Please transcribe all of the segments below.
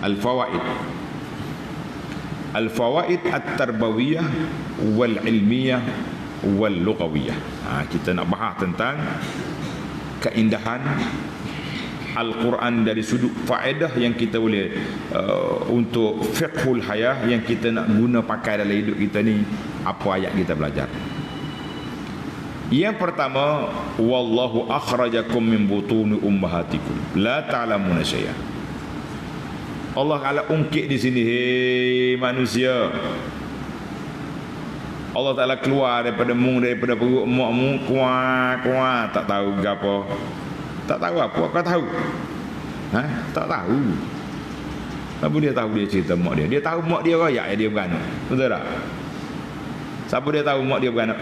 Al-fawaid. Al-fawaid at-tarbawiyah wal ilmiyah wal lughawiyah. Kita nak bahas tentang keindahan Al-Quran dari sudut faedah yang kita boleh untuk fiqhul hayah yang kita nak guna pakai dalam hidup kita ni. Apa ayat kita belajar? Yang pertama, wallahu akhrajakum min butuni ummahatikum la ta'lamuna syai'a. Allah Taala ungkit di sini, hei manusia, Allah Taala keluar daripada perut emakmu, kuat, tak tahu gapo. Tak tahu apa, kau tahu? Tak tahu. Apa dia tahu? Dia cerita mak dia. Dia tahu mak dia royak, dia beranak. Betul tak? Siapa dia tahu mak dia beranak?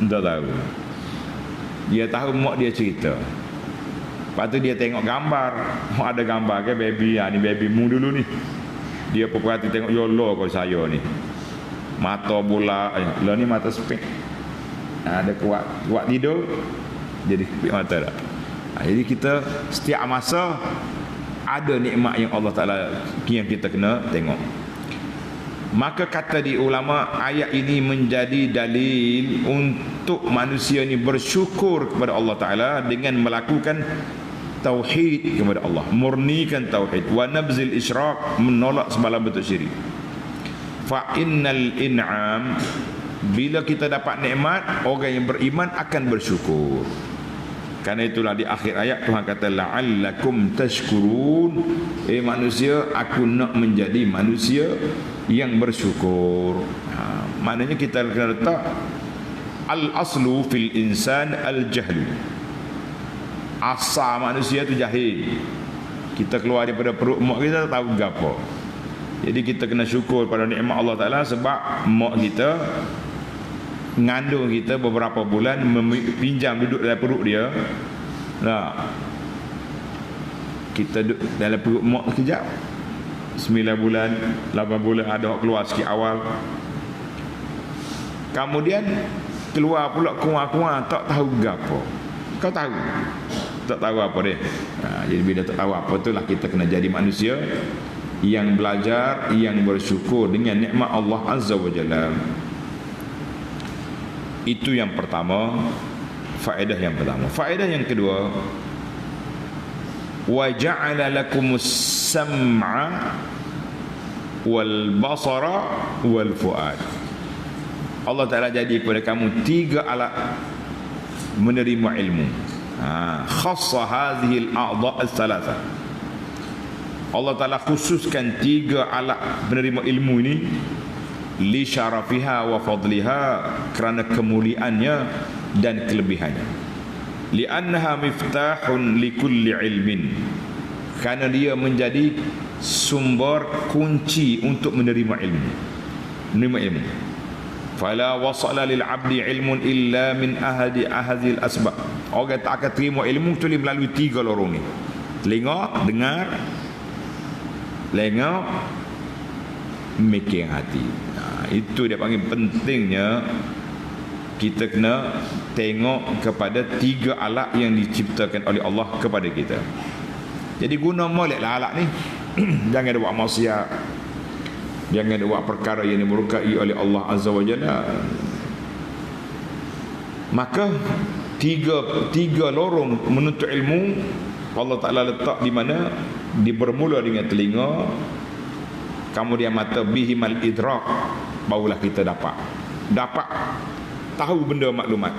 Tak tahu. Dia tahu mak dia cerita. Lepas tu dia tengok gambar. Mak ada gambar ke baby, ni baby mu dulu ni. Dia perhati tengok, ya Allah kau saya ni. Mata bola, lah ni mata sepik. Ada kuat tidur, jadi sepik mata dah. Jadi kita setiap masa ada nikmat yang Allah Ta'ala yang kita kena tengok. Maka kata di ulama, ayat ini menjadi dalil untuk manusia ni bersyukur kepada Allah Ta'ala dengan melakukan tauhid kepada Allah, murnikan tauhid, wa nabzil isyraq, menolak segala bentuk syirik. Fa innal in'am, bila kita dapat nikmat, orang yang beriman akan bersyukur. Karena itulah di akhir ayat Tuhan kata la'allakum tashkurun, manusia, aku nak menjadi manusia yang bersyukur. Maknanya kita kena letak al-aslu fil insan al-jahlu. Asal manusia tu jahil. Kita keluar daripada perut mak kita tak tahu gapo. Jadi kita kena syukur pada nikmat Allah Ta'ala sebab mak kita ngandung kita beberapa bulan, pinjam duduk dalam perut dia. Kita duduk dalam perut mak sekejap, 9 bulan, 8 bulan, ada keluar sikit awal. Kemudian keluar pula kuat-kuat, tak tahu gapo. Kau tahu? Tak tahu apa dia. Jadi bila tak tahu apa, itulah kita kena jadi manusia yang belajar, yang bersyukur dengan nikmat Allah Azza wa Jalla. Itu yang pertama, faedah yang pertama. Faedah yang kedua, wa ja'ala lakumus sam'a wal basara wal fuad. Allah Ta'ala jadi kepada kamu 3 alat menerima ilmu. Khassa hadhihi al-a'dha' al-thalatha. Allah Ta'ala khususkan 3 alat menerima ilmu ini li syarafiha wa fadliha, kerana kemuliaannya dan kelebihannya. Li annaha miftahun li kulli ilmin, kerana dia menjadi sumber kunci untuk menerima ilmu. Fala wasala lil abdi ilmun illa min ahadil asbab. Orang tak akan terima ilmu kecuali melalui 3 lorong ni. Telinga, dengar, lengok, mikir hati. Itu dia panggil pentingnya kita kena tengok kepada 3 alat yang diciptakan oleh Allah kepada kita. Jadi guna moleklah alat ni. Jangan buat maksiat, jangan buat perkara yang dimurkai oleh Allah Azza wa Jalla. Maka tiga lorong menuntut ilmu Allah Ta'ala letak di mana? Bermula dengan telinga, kemudian mata, bihimal idrak, barulah kita dapat tahu benda maklumat.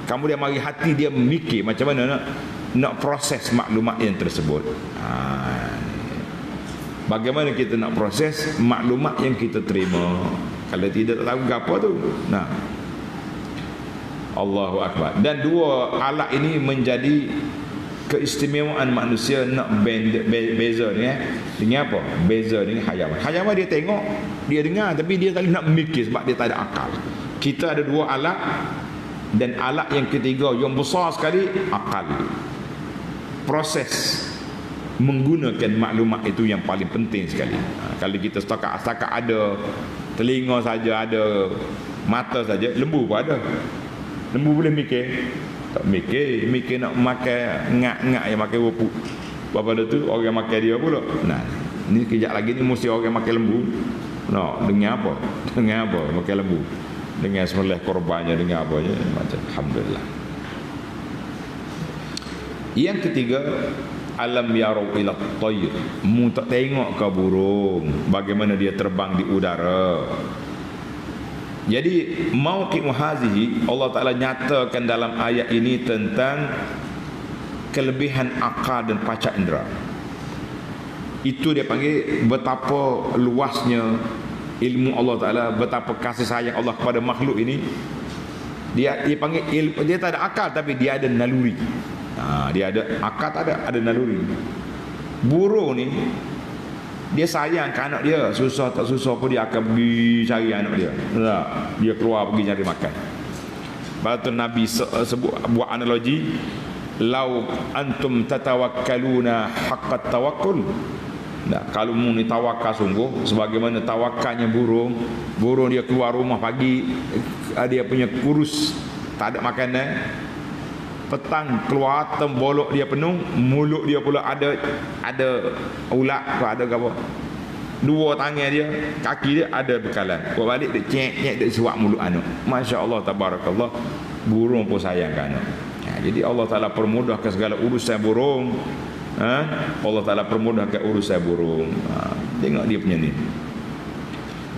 Kemudian mari hati dia mikir macam mana nak proses maklumat yang tersebut. Bagaimana kita nak proses maklumat yang kita terima? Kalau tidak tahu apa tu. Allahu Akbar. Dan 2 alat ini menjadi keistimewaan manusia nak beza dengan apa? Beza dengan hayawan. Hayawan dia tengok, dia dengar, tapi dia tak nak mikir sebab dia tak ada akal. Kita ada 2 alat, dan alat yang ketiga yang besar sekali, akal. Proses menggunakan maklumat itu yang paling penting sekali. Kalau kita setakat ada telinga saja, ada mata saja, lembu pun ada. Lembu boleh mikir? Tak mikir nak makan ngak-ngak yang makan rumput. Bapak tu orang makan dia pula. Ni kejap lagi ni mesti orang makan lembu. No, dengan apa? Dengan apa makan lembu? Dengan sembelih korbannya, dengan apanya macam alhamdulillah. Yang ketiga, alam yarau ila tayr. Mu tak tengok ke burung bagaimana dia terbang di udara. Jadi mauqi hazihi, Allah Taala nyatakan dalam ayat ini tentang kelebihan akal dan panca indera. Itu dia panggil betapa luasnya ilmu Allah Taala, betapa kasih sayang Allah kepada makhluk ini. Dia panggil ilmu, dia tak ada akal tapi dia ada naluri. Dia ada akal, tak ada naluri. Burung ni dia sayang ke anak dia, susah tak susah pun dia akan pergi cari anak dia. Dia keluar pergi cari makan. Lepas tu Nabi sebut, buat analogi, lau antum tatawakkaluna haqqat tawakkul. Kalau mu ni tawakal sungguh sebagaimana tawakalnya burung. Burung dia keluar rumah pagi, dia punya kurus, tak ada makanan. Petang keluar tembolok dia penuh, mulut dia pula ada ulat ke ada apa. Dua tangan dia, kaki dia ada bekalan. Buat balik dia cek dia suap mulut anak. Masya-Allah tabarakallah, burung pun sayang kan anak. Jadi Allah Taala permudahkan segala urusan burung. Allah Taala permudahkan urusan burung. Tengok dia punya ni.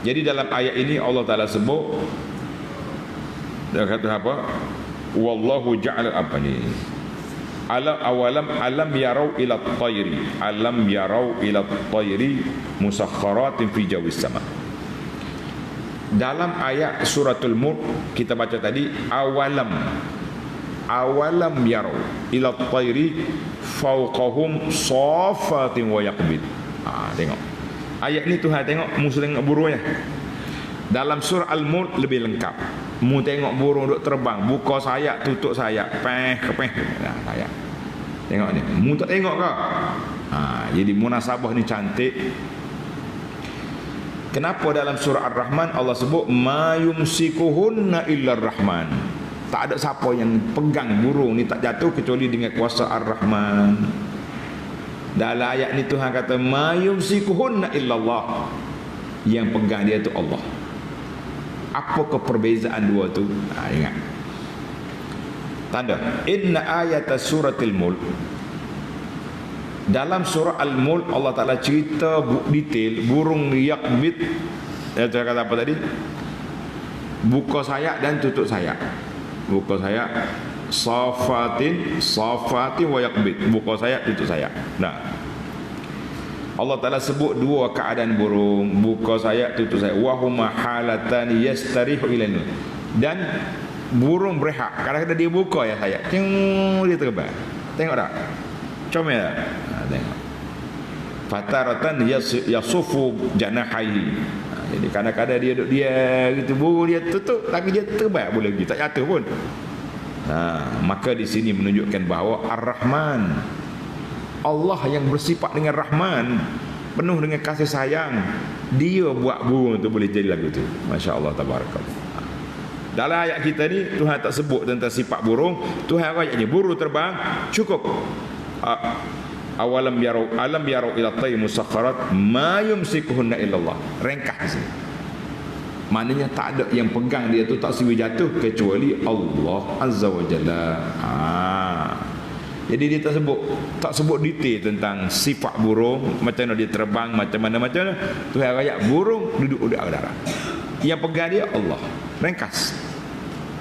Jadi dalam ayat ini Allah Taala sebut, dia kata apa? Wallahu ja'ala apa ni? Alam yarau ila at-tayri. Alam yarau ila at-tayri musakhkharatin fi jawis sama. Dalam ayat suratul Mulk kita baca tadi, awalam yarau ila at-tayri fawqahum safatin wa yaqbid. Tengok. Ayat ni Tuhan tengok musuh tengok burungnya. Dalam surah Al-Mulk lebih lengkap. Mu tengok burung duk terbang, buka sayap, tutup sayap, sayap. Tengok ni. Mu tak tengok ke? Jadi munasabah ni cantik. Kenapa dalam surah Ar-Rahman Allah sebut ma yumsikuhunna illa Ar-Rahman? Tak ada siapa yang pegang burung ni tak jatuh kecuali dengan kuasa Ar-Rahman. Dalam ayat ni Tuhan kata ma yumsikuhunna illa Allah. Yang pegang dia tu Allah. Apakah perbezaan dua tu? Ingat. Tanda. Inna ayat suratil Mulk. Dalam surah Al-Mulk Allah Ta'ala cerita detail burung yaqbid. Saya kata apa tadi? Buka sayap dan tutup sayap. Buka sayap. Safatin wa yaqbid. Buka sayap, tutup sayap. Allah Ta'ala sebut dua keadaan burung, buka sayap, tutup sayap. Wahuma halatan yastarihu ilaihi. Dan burung berehat. Kadang-kadang dia buka ya sayap, dia terbang. Tengok tak? Comel tak? Tengok. Fataratan yasufu janahaihi. Jadi kadang-kadang dia duduk dia gitu, burung dia tutup tapi dia terbang boleh pergi, tak jatuh pun. Maka di sini menunjukkan bahawa Ar-Rahman, Allah yang bersifat dengan Rahman, penuh dengan kasih sayang, dia buat burung tu boleh jadi lagu tu. Masya Allah tabarakallah. Dalam ayat kita ni Tuhan tak sebut tentang sifat burung. Tuhan ayatnya burung terbang cukup. Alam yarau ila tayy musakharat ma yumsikuhunna illallah. Ringkas di sini. Maknanya tak ada yang pegang dia tu tak siwi jatuh kecuali Allah Azza wa Jalla. Jadi dia tak sebut detail tentang sifat burung, macam mana dia terbang, macam mana. Tuhan ayat burung duduk di udara. Yang pegang dia Allah. Ringkas.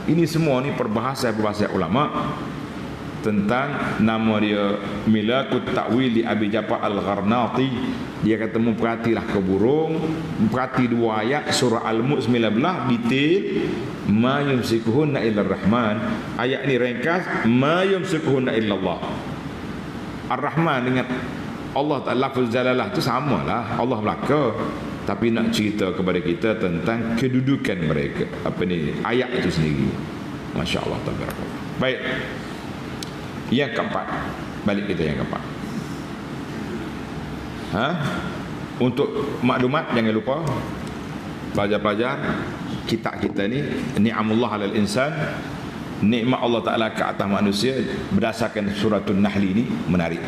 Ini semua ni perbahasan ulama tentang nama dia Milakut Ta'wil di Abi Ja'far Al-Gharnati. Dia kata memperhatilah ke burung, memperhati dua ayat surah Al-Mulk 19 detail ma yumsikuhunna illa Ar-Rahman. Ayat ni ringkas ma yumsikuhunna illa Allah. Ar-Rahman dengan Allah Ta'ala lafaz jalalah tu samalah, Allah belaka. Tapi nak cerita kepada kita tentang kedudukan mereka, apa ni ayat itu sendiri. Masya-Allah tabarakallah. Baik. Yang keempat, balik kita yang keempat. Untuk maklumat jangan lupa pelajar-pelajar kitab kita ni ni'amullah 'alal insan, nikmat Allah Taala ke atas manusia berdasarkan suratul Nahl ini menarik.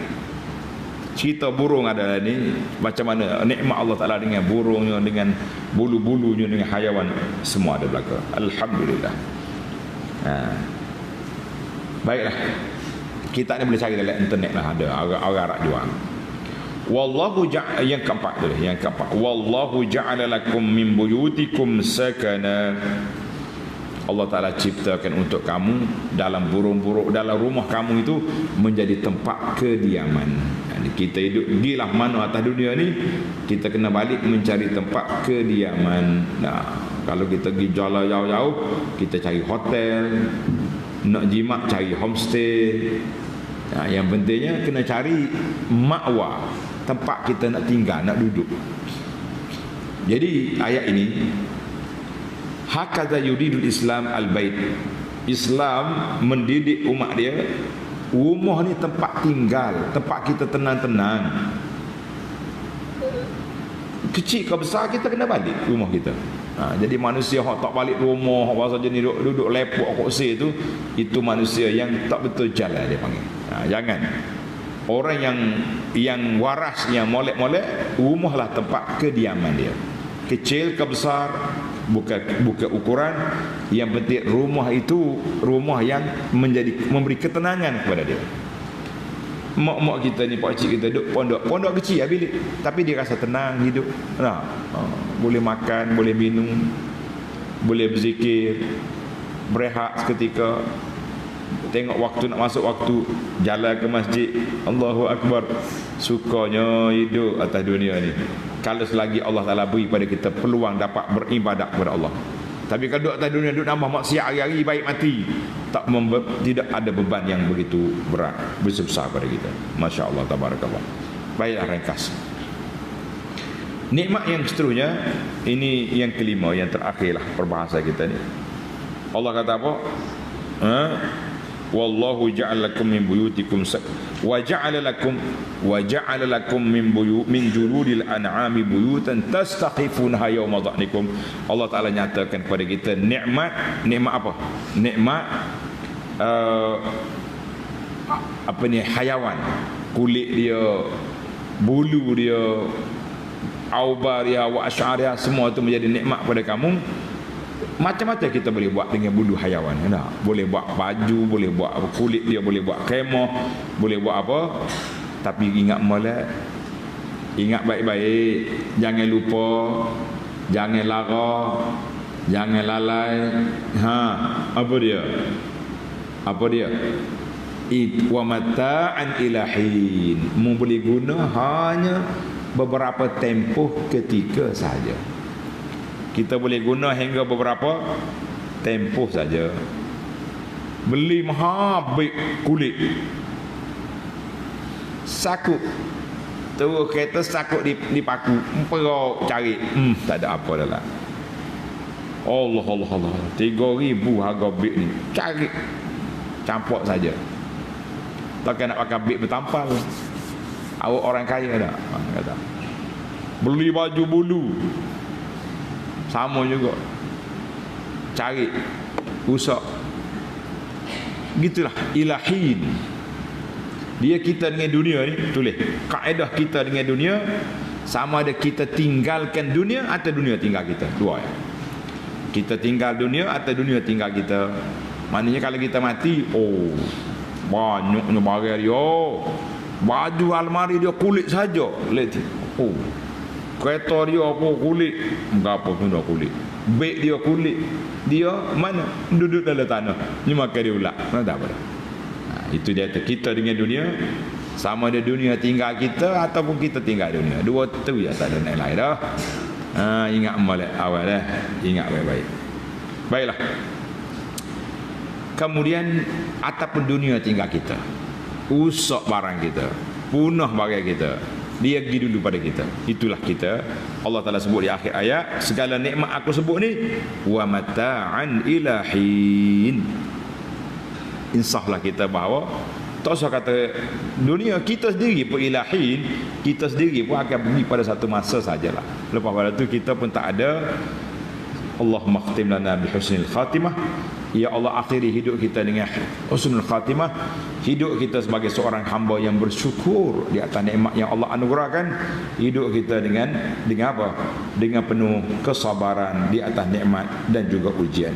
Cerita burung adalah ni macam mana nikmat Allah Taala dengan burungnya, dengan bulu-bulunya, dengan haiwan, semua ada belaka. Alhamdulillah. Baiklah. Kita ni boleh cari dalam internet lah, ada orang-orang jual. Wallahu ja'ala, yang keempat tu, yang keempat. Wallahu ja'ala lakum min buyutikum sakana. Allah Ta'ala ciptakan untuk kamu dalam burung-burung, dalam rumah kamu itu menjadi tempat kediaman. Kita hidup gilah mana atas dunia ni, kita kena balik mencari tempat kediaman. Nah, kalau kita pergi jalan jauh-jauh, kita cari hotel. Nak jimat cari homestay. Nah, yang pentingnya kena cari makwa, tempat kita nak tinggal, nak duduk. Jadi ayat ini, hakadha yuridul Islam al-bait. Islam mendidik umat dia, rumah ni tempat tinggal, tempat kita tenang-tenang. Kecil ke besar kita kena balik rumah kita. Jadi manusia hok tak balik rumah, hok bahasa jenis duduk lepuk kursi itu manusia yang tak betul jalan, dia panggil. Jangan. Orang yang waras, yang molek-molek, rumahlah tempat kediaman dia. Kecil ke besar bukan ukuran, yang penting rumah itu rumah yang memberi ketenangan kepada dia. Mak-mak kita ni, pakcik kita duduk pondok kecil bilik, tapi dia rasa tenang hidup. Boleh makan, boleh minum, boleh berzikir, berehat seketika, tengok waktu nak masuk waktu, jalan ke masjid, Allahu Akbar. Sukanya hidup atas dunia ni kalau selagi Allah Ta'ala beri pada kita peluang dapat beribadat kepada Allah. Tapi kalau duduk atas dunia, duduk nambah maksiat hari-hari, baik mati, tidak ada beban yang begitu berat, besar pada kita. Masya Allah, tabarakallah. Baiklah, ringkas. Nikmat yang seterusnya, ini yang kelima, yang terakhirlah perbahasan kita ni. Allah kata apa? Wallahu ja'ala lakum min buyutikum wa ja'ala lakum min juludil an'ami buyutan tastaqifunaha yawma dha'nikum. Allah Taala nyatakan kepada kita nikmat apa? Nikmat apa ni, haiwan, kulit dia, bulu dia, aubar dia, wa asy'ar, semua itu menjadi nikmat pada kamu. Macam-macam kita boleh buat dengan bulu haiwan. Boleh buat baju, boleh buat kulit dia, boleh buat kemah, boleh buat apa. Tapi ingat molek, ingat baik-baik, jangan lupa, jangan lara, jangan lalai. Apa dia? Wa mata'an ilahin. Boleh guna hanya beberapa tempoh ketika saja. Kita boleh guna hingga beberapa tempoh saja. Beli mahabik kulit, sakut, terus kereta sakut di paku, perok cari, tak ada apa dah lah. Allah 3,000 harga bik ni, cari campur saja. Takkan nak pakai bik bertampal. Awak orang kaya dah, kata. Beli baju bulu, sama juga, cari, rusak. Gitulah ilahin. Dia kita dengan dunia ni, tulis kaedah kita dengan dunia, sama ada kita tinggalkan dunia atau dunia tinggal kita. Dua ya. Kita tinggal dunia atau dunia tinggal kita. Maknanya kalau kita mati, banyaknya barang dia, baju almari dia kulit saja, lihat. Kereta dia apa kulit, berapa pun dah kulit. Beg dia kulit. Dia mana? Duduk dalam tanah. Ni makan dia ulak. Mana tak apa dah. Itu dia kita dengan dunia, sama ada dunia tinggal kita ataupun kita tinggal dunia. Dua tu ya, tak ada lain dah. Ingat molek awal dah. Ingat baik-baik. Baiklah. Kemudian ataupun dunia tinggal kita, usok barang kita, punah barang kita, dia pergi dulu pada kita. Itulah kita. Allah Ta'ala sebut di akhir ayat, segala nikmat aku sebut ni, wa mata'an ilahin. Insaflah kita bahawa tak usah kata dunia, kita sendiri pun ilahin, kita sendiri pun akan pergi pada satu masa sajalah. Lepas pada tu kita pun tak ada. Allahumma khtim lana bi husnil khatimah Ya Allah, akhiri hidup kita dengan husnul khatimah. Hidup kita sebagai seorang hamba yang bersyukur di atas nikmat yang Allah anugerahkan. Hidup kita dengan apa? Dengan penuh kesabaran di atas nikmat dan juga ujian.